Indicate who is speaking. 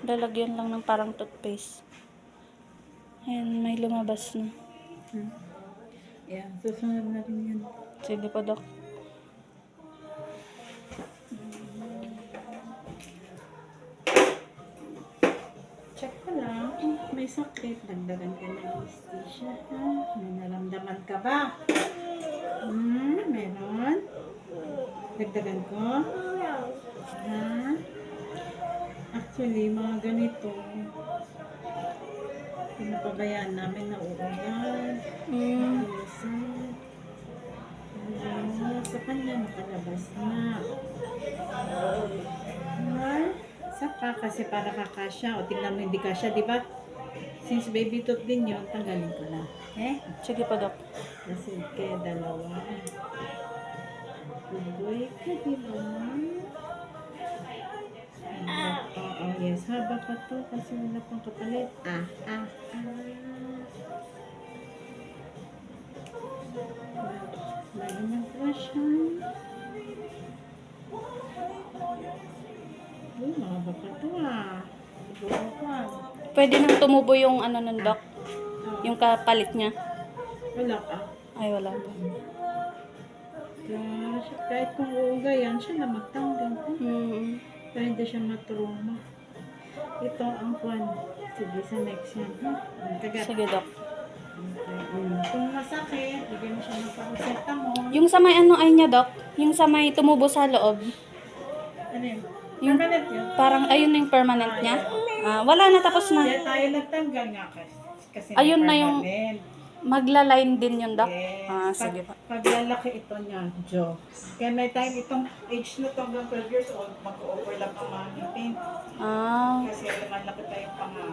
Speaker 1: Lalagyan lang ng parang toothpaste. Ayan, may lumabas na.
Speaker 2: Yeah, susunod na rin yan.
Speaker 1: Sige po, Dok.
Speaker 2: Check ko lang. May sakit. Dagdagan ka ng anesthesia, ha? May naramdaman ka ba? Meron? Dagdagan ko? Ha? Actually, mga ganito, pinapabayaan namin na uulan. Iwasan. Sa kanya nakalabas na. Saka kasi para kakasya. O tingnan mo hindi kasya, di ba? Since baby tooth din yun, tanggalin ko na.
Speaker 1: Sige po, Dok.
Speaker 2: Kasi kaya dalawa. Tuloy ka, di ba? Oo, yes. Haba pa to kasi wala pang kapalit. Lagi ng brush, ha? Uy, mahaba pa to, Siguro pa.
Speaker 1: Pwede nang tumubo yung ano nun, Dok? Yung kapalit niya.
Speaker 2: Wala pa.
Speaker 1: Ay, wala pa.
Speaker 2: Gosh, kahit kung uugayan, siya na magtanggal. Para hindi siya matruma. Ito ang kwan. Sige, sa next yan. Kagat.
Speaker 1: Sige, Dok.
Speaker 2: Okay. Kung masakit, bigyan mo siya ng paracetamol.
Speaker 1: Yung sa may ano ay niya, Dok? Yung sa may tumubo sa loob?
Speaker 2: Ano yun?
Speaker 1: Yung
Speaker 2: Permanent yun.
Speaker 1: parang, ayun na yung permanent niya? Wala na, tapos na.
Speaker 2: Kaya tayo nagtanggal nga kasi
Speaker 1: Ayun
Speaker 2: may
Speaker 1: na yung
Speaker 2: permanent.
Speaker 1: magla-line din yun, Dok?
Speaker 2: Yes.
Speaker 1: Sige pa.
Speaker 2: Pag lalaki ito niya, Joe. Kaya may time itong age na to hanggang 12 years old, mag-overlap ang mga ngipin. Kasi lumalaki tayong panga.